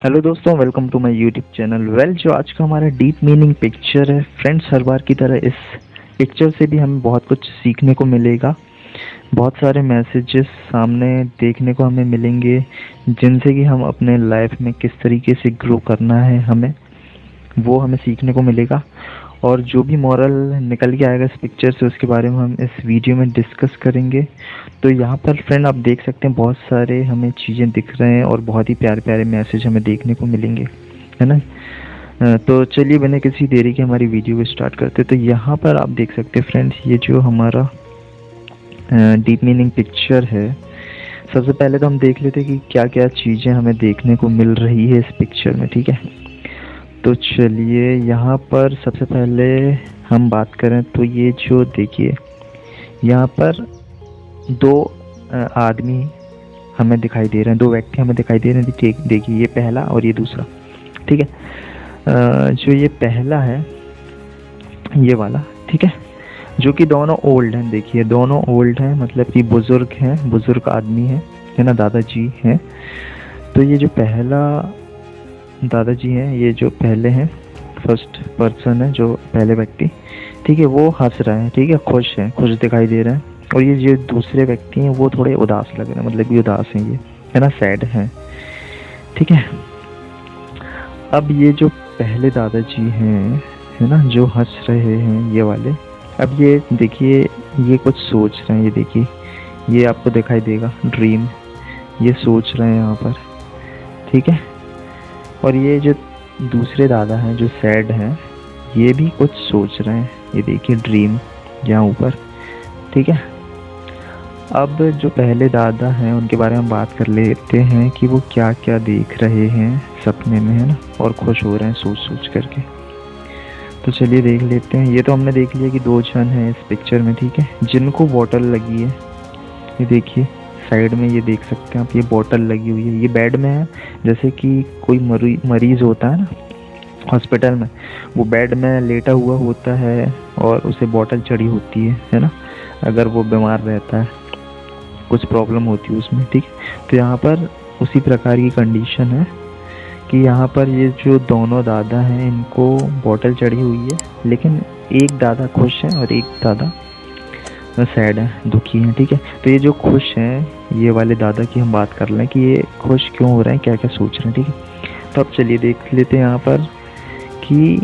Hello दोस्तों, welcome to my YouTube channel. जो आज का हमारा डीप मीनिंग पिक्चर है फ्रेंड्स, हर बार की तरह इस पिक्चर से भी हमें बहुत कुछ सीखने को मिलेगा। बहुत सारे मैसेजेस सामने देखने को हमें मिलेंगे, जिनसे कि हम अपने लाइफ में किस तरीके से ग्रो करना है वो हमें सीखने को मिलेगा। और जो भी मॉरल निकल के आएगा इस पिक्चर से, उसके बारे में हम इस वीडियो में डिस्कस करेंगे। तो यहाँ पर फ्रेंड आप देख सकते हैं, बहुत सारे हमें चीज़ें दिख रहे हैं और बहुत ही प्यारे प्यारे मैसेज हमें देखने को मिलेंगे, है ना। तो चलिए बिना किसी देरी के हमारी वीडियो को स्टार्ट करते हैं। तो यहाँ पर आप देख सकते हैं फ्रेंड्स, ये जो हमारा डीप मीनिंग पिक्चर है, सबसे पहले तो हम देख लेते हैं कि क्या क्या चीज़ें हमें देखने को मिल रही है इस पिक्चर में, ठीक है। तो चलिए यहाँ पर सबसे पहले हम बात करें तो ये जो देखिए, यहाँ पर दो आदमी हमें दिखाई दे रहे हैं, दो व्यक्ति हमें दिखाई दे रहे हैं। ठीक, देखिए ये पहला और ये दूसरा, ठीक है। जो ये पहला है, ये वाला, ठीक है, जो कि दोनों ओल्ड हैं। देखिए दोनों ओल्ड हैं, मतलब कि बुजुर्ग हैं, बुजुर्ग आदमी है ना, दादाजी हैं। तो ये जो पहला दादाजी हैं, ये जो पहले हैं, फर्स्ट पर्सन है, जो पहले व्यक्ति, ठीक है, वो हंस रहे हैं, ठीक है, खुश हैं, खुश दिखाई दे रहे हैं। और ये जो दूसरे व्यक्ति हैं वो थोड़े उदास लग रहे हैं, मतलब कि उदास हैं ये, है ना, सैड हैं, ठीक है। अब ये जो पहले दादाजी हैं, है ना, जो हंस रहे हैं ये वाले, अब ये देखिए, ये कुछ सोच रहे हैं। ये देखिए, ये आपको दिखाई देगा ड्रीम, ये सोच रहे हैं यहाँ पर, ठीक है। और ये जो दूसरे दादा हैं जो सैड हैं, ये भी कुछ सोच रहे हैं। ये देखिए ड्रीम यहाँ ऊपर, ठीक है। अब जो पहले दादा हैं उनके बारे में बात कर लेते हैं कि वो क्या क्या देख रहे हैं सपने में, है ना, और खुश हो रहे हैं सोच सोच करके। तो चलिए देख लेते हैं। ये तो हमने देख लिया कि दो जन हैं इस पिक्चर में, ठीक है, जिनको बॉटल लगी है। ये देखिए साइड में, ये देख सकते हैं आप, ये बॉटल लगी हुई है, ये बेड में है। जैसे कि कोई मरीज होता है ना हॉस्पिटल में, वो बेड में लेटा हुआ होता है और उसे बॉटल चढ़ी होती है ना, अगर वो बीमार रहता है, कुछ प्रॉब्लम होती है उसमें, ठीक है। तो यहाँ पर उसी प्रकार की कंडीशन है कि यहाँ पर ये जो दोनों दादा हैं, इनको बॉटल चढ़ी हुई है, लेकिन एक दादा खुश है और एक दादा सैड है, दुखी है, ठीक है। तो ये जो खुश हैं, ये वाले दादा की हम बात कर लें कि ये खुश क्यों हो रहे हैं, क्या क्या सोच रहे हैं, ठीक है। तो अब चलिए देख लेते हैं यहाँ पर कि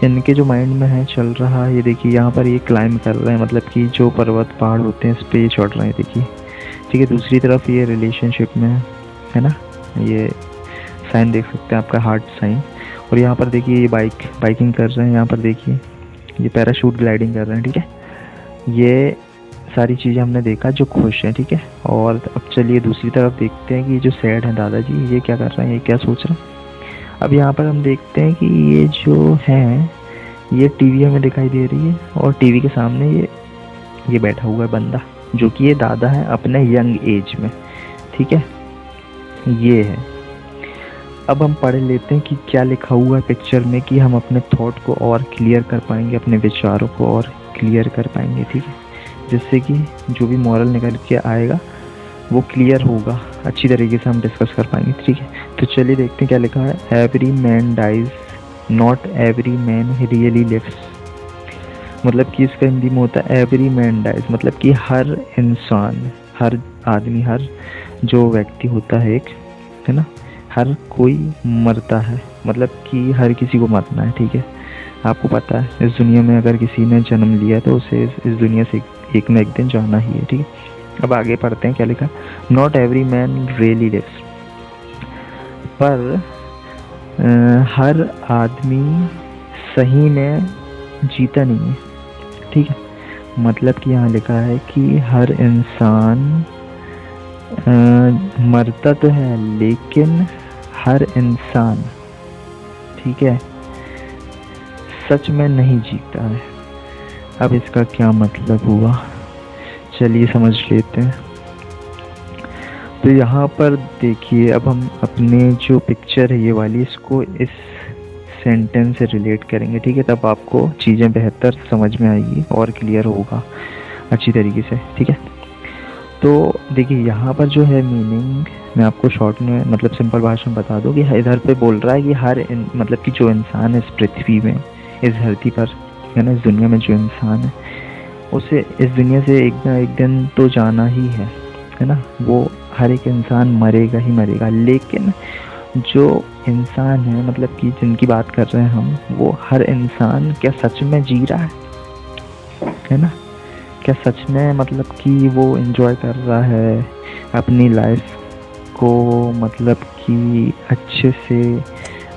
इनके जो माइंड में है चल रहा है। ये देखिए यहाँ पर ये क्लाइंब कर रहे हैं, मतलब कि जो पर्वत पहाड़ होते हैं इस पे ये चढ़ रहे हैं, देखिए, ठीक है। दूसरी तरफ ये रिलेशनशिप में है ना, ये साइन देख सकते हैं आपका, हार्ट साइन। और यहाँ पर देखिए ये बाइकिंग कर रहे हैं, यहाँ पर देखिए ये पैराशूट ग्लाइडिंग कर रहे हैं, ठीक है। ये सारी चीज़ें हमने देखा जो खुश हैं, ठीक है। और अब चलिए दूसरी तरफ देखते हैं कि जो सैड हैं दादाजी, ये क्या कर रहे हैं, ये क्या सोच रहे हैं। अब यहाँ पर हम देखते हैं कि ये जो है, ये टीवी हमें दिखाई दे रही है, और टीवी के सामने ये बैठा हुआ है बंदा, जो कि ये दादा है अपने यंग एज में, ठीक है, ये है। अब हम पढ़ लेते हैं कि क्या लिखा हुआ है पिक्चर में, कि हम अपने थॉट को और क्लियर कर पाएंगे, अपने विचारों को और क्लियर कर पाएंगे, ठीक है, जिससे कि जो भी मॉरल निकल के आएगा वो क्लियर होगा, अच्छी तरीके से हम डिस्कस कर पाएंगे, ठीक है। तो चलिए देखते हैं क्या लिखा है। Every man dies, not every man really lives. मतलब कि इसका हिंदी में होता है एवरी मैन डाइज, मतलब कि हर इंसान, हर आदमी, हर जो व्यक्ति होता है एक, है ना, हर कोई मरता है, मतलब कि हर किसी को मरना है, ठीक है। आपको पता है इस दुनिया में अगर किसी ने जन्म लिया तो उसे इस दुनिया से एक न एक दिन जाना ही है, ठीक है। अब आगे पढ़ते हैं क्या लिखा। Not every man really lives, पर हर आदमी सही में जीता नहीं है, ठीक है। मतलब कि यहाँ लिखा है कि हर इंसान मरता तो है, लेकिन हर इंसान, ठीक है, सच में नहीं जीता है। अब इसका क्या मतलब हुआ, चलिए समझ लेते हैं। तो यहाँ पर देखिए, अब हम अपने जो पिक्चर है ये वाली, इसको इस सेंटेंस से रिलेट करेंगे, ठीक है, तब आपको चीज़ें बेहतर समझ में आएगी और क्लियर होगा अच्छी तरीके से, ठीक है। तो देखिए यहाँ पर जो है मीनिंग मैं आपको शॉर्ट में मतलब सिंपल भाषा में बता दूँ कि इधर पे बोल रहा है कि मतलब कि जो इंसान है इस पृथ्वी में, इस धरती पर है ना, इस दुनिया में जो इंसान है उसे इस दुनिया से एक ना एक दिन तो जाना ही है ना। वो हर एक इंसान मरेगा ही मरेगा, लेकिन जो इंसान है मतलब कि जिनकी बात कर रहे हैं हम, वो हर इंसान क्या सच में जी रहा है ना, क्या सच में मतलब कि वो एंजॉय कर रहा है अपनी लाइफ को, मतलब कि अच्छे से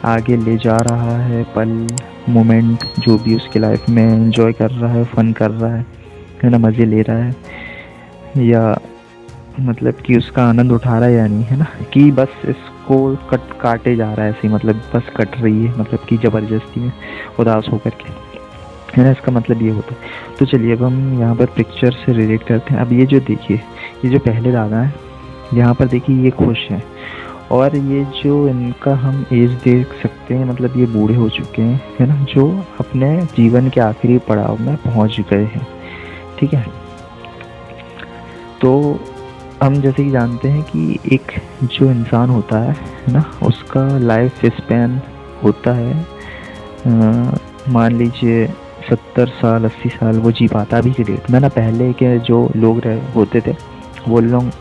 आगे ले जा रहा है, पल मोमेंट जो भी उसकी लाइफ में एंजॉय कर रहा है, फन कर रहा है ना, मज़े ले रहा है, या मतलब कि उसका आनंद उठा रहा है या नहीं, है ना, कि बस इसको काटे जा रहा है ऐसे ही, मतलब बस कट रही है, मतलब कि ज़बरदस्ती में उदास होकर के, है ना, इसका मतलब ये होता है। तो चलिए अब हम यहाँ पर पिक्चर से रिलेट करते हैं। अब ये जो देखिए, ये जो पहले दादा है यहाँ पर देखिए ये खुश हैं, और ये जो इनका हम एज देख सकते हैं, मतलब ये बूढ़े हो चुके हैं, है ना, जो अपने जीवन के आखिरी पड़ाव में पहुँच गए हैं। ठीक है, तो हम जैसे कि जानते हैं कि एक जो इंसान होता है ना, उसका लाइफ स्पैन होता है मान लीजिए 70 साल 80 साल वो जी पाता अभी की डेट में ना। पहले के जो लोग होते थे वो लोग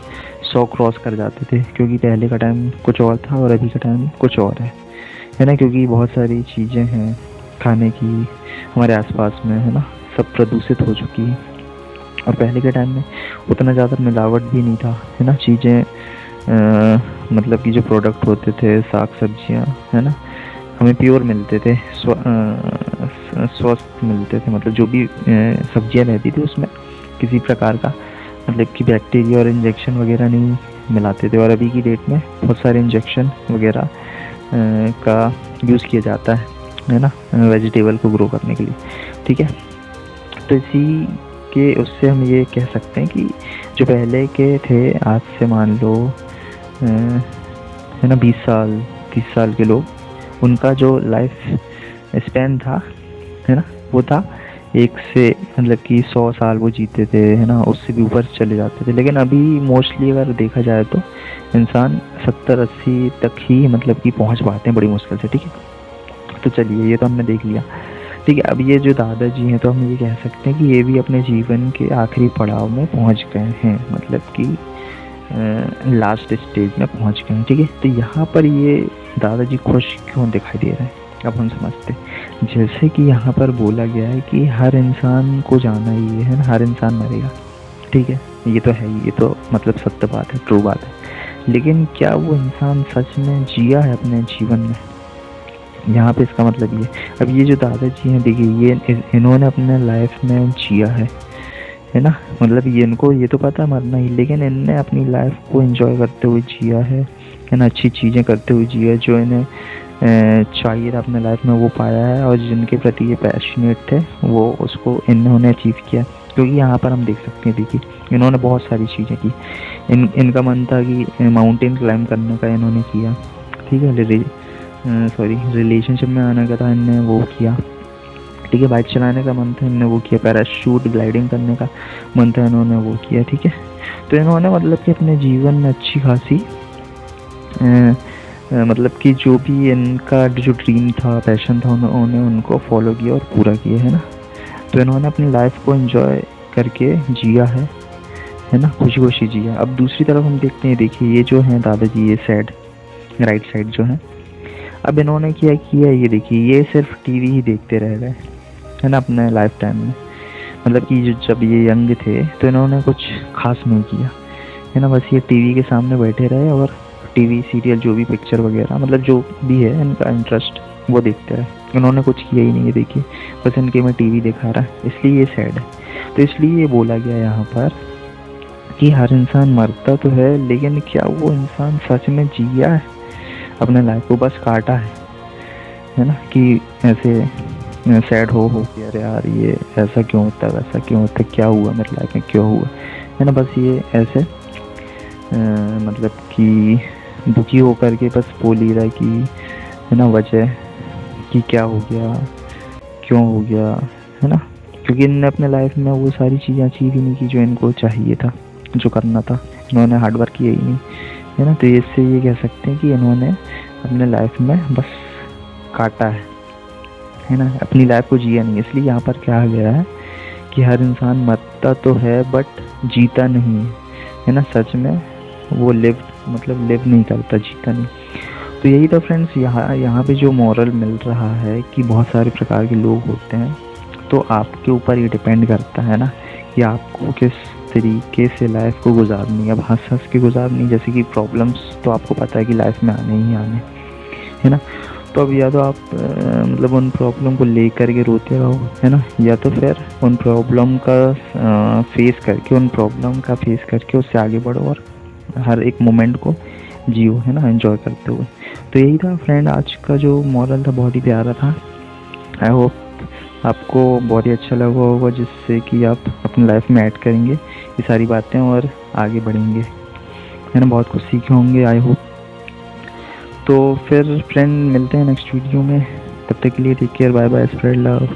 100 क्रॉस कर जाते थे, क्योंकि पहले का टाइम कुछ और था और अभी का टाइम कुछ और है ना, क्योंकि बहुत सारी चीज़ें हैं खाने की हमारे आसपास में, है ना, सब प्रदूषित हो चुकी है। और पहले के टाइम में उतना ज़्यादा मिलावट भी नहीं था, है ना, चीज़ें मतलब कि जो प्रोडक्ट होते थे, साग सब्जियां, है ना, हमें प्योर मिलते थे, स्वस्थ मिलते थे, मतलब जो भी सब्जियां रहती थी उसमें किसी प्रकार का मतलब कि बैक्टीरिया और इंजेक्शन वगैरह नहीं मिलाते थे। और अभी की डेट में बहुत सारे इंजेक्शन वगैरह का यूज़ किया जाता है ना, वेजिटेबल को ग्रो करने के लिए। ठीक है, तो इसी के उससे हम ये कह सकते हैं कि जो पहले के थे, आज से मान लो है ना 20 साल 30 साल के लोग, उनका जो लाइफ स्पैन था, है ना, वो था 1 से मतलब कि 100 साल वो जीते थे, है ना, उससे भी ऊपर चले जाते थे। लेकिन अभी मोस्टली अगर देखा जाए तो इंसान 70-80 तक ही मतलब कि पहुंच पाते हैं बड़ी मुश्किल से। ठीक है, तो चलिए ये तो हमने देख लिया। ठीक है, अब ये जो दादाजी हैं तो हम ये कह सकते हैं कि ये भी अपने जीवन के आखिरी पड़ाव में पहुंच गए हैं, मतलब कि लास्ट स्टेज में पहुंच गए हैं। ठीक है, तो यहाँ पर ये दादाजी खुश क्यों दिखाई दे रहे हैं अब हम समझते हैं। जैसे कि यहाँ पर बोला गया है कि हर इंसान को जाना ही है ना, हर इंसान मरेगा। ठीक है, ये तो है ही, ये तो मतलब सत्य बात है, ट्रू बात है। लेकिन क्या वो इंसान सच में जिया है अपने जीवन में, यहाँ पे इसका मतलब ये। अब ये जो दादाजी हैं देखिए, ये इन्होंने अपने लाइफ में जिया है ना, मतलब ये इनको ये तो पता मरना ही, लेकिन इनने अपनी लाइफ को एंजॉय करते हुए जिया है ना, अच्छी चीज़ें करते हुए जिया, जो इन्हें चाहिए था अपने लाइफ में वो पाया है, और जिनके प्रति ये पैशनेट थे वो उसको इन्होंने अचीव किया। क्योंकि यहाँ पर हम देख सकते हैं, देखिए इन्होंने बहुत सारी चीज़ें की। इनका मन था कि माउंटेन क्लाइंब करने का इन्होंने किया। ठीक है, रिलेशनशिप में आने का था, इनने वो किया। ठीक है, बाइक चलाने का मन था, इन्होंने वो किया। पैराशूट ग्लाइडिंग करने का मन था, इन्होंने वो किया। ठीक है, तो इन्होंने मतलब कि अपने जीवन में अच्छी खासी मतलब कि जो भी इनका जो ड्रीम था, पैशन था, उन्होंने उनको फॉलो किया और पूरा किया, है ना। तो इन्होंने अपनी लाइफ को एंजॉय करके जिया है ना, खुशी खुशी जिया। अब दूसरी तरफ हम देखते हैं, देखिए ये जो है दादाजी, ये साइड राइट साइड जो है, अब इन्होंने क्या किया, ये देखिए ये सिर्फ टीवी ही देखते रह गए, है ना, अपने लाइफ टाइम में। मतलब कि जब ये यंग थे तो इन्होंने कुछ खास नहीं किया, है ना, बस ये टीवी के सामने बैठे रहे और टीवी सीरियल जो भी पिक्चर वगैरह मतलब जो भी है इनका इंटरेस्ट वो देखते रहे। इन्होंने कुछ किया ही नहीं है, देखिए बस इनके में टीवी दिखा रहा है, इसलिए ये सैड है। तो इसलिए ये बोला गया यहाँ पर कि हर इंसान मरता तो है, लेकिन क्या वो इंसान सच में जिया है अपने लाइफ को, बस काटा है ना, कि ऐसे सैड हो कि अरे यार ये ऐसा क्यों होता है, वैसा क्यों होता है, क्या हुआ मेरे लाइफ में, क्यों हुआ, है ना, बस ये ऐसे मतलब कि दुखी होकर के बस बोल ही रहा है कि, है ना, वजह कि क्या हो गया, क्यों हो गया, है ना, क्योंकि इनने अपने लाइफ में वो सारी चीज़ें अचीव ही नहीं की जो इनको चाहिए था, जो करना था, इन्होंने हार्ड वर्क किया ही नहीं, है ना। तो इससे ये कह सकते हैं कि इन्होंने अपने लाइफ में बस काटा है ना, अपनी लाइफ को जिया नहीं। इसलिए यहाँ पर क्या गया है कि हर इंसान मरता तो है बट जीता नहीं है ना। सच में वो लिव नहीं करता, जीता नहीं। तो यही था फ्रेंड्स, यहाँ पे जो मॉरल मिल रहा है कि बहुत सारे प्रकार के लोग होते हैं, तो आपके ऊपर ये डिपेंड करता है ना कि आपको किस तरीके से लाइफ को गुजारनी है। अब हंस के गुजारनी, जैसे कि प्रॉब्लम्स तो आपको पता है कि लाइफ में आने ही आने, है ना। तो अब या तो आप उन प्रॉब्लम को लेकर के रोते रहो, है ना, या तो फिर उन प्रॉब्लम का फेस करके उससे आगे बढ़ो और हर एक मोमेंट को जियो, है ना, एंजॉय करते हुए। तो यही था फ्रेंड, आज का जो मॉरल था बहुत ही प्यारा था। आई होप आपको बहुत ही अच्छा लगा होगा, जिससे कि आप अपनी लाइफ में ऐड करेंगे ये सारी बातें और आगे बढ़ेंगे, है ना। बहुत कुछ सीखे होंगे आई होप। तो फिर फ्रेंड मिलते हैं नेक्स्ट वीडियो में, तब तक के लिए take care, bye bye, spread love.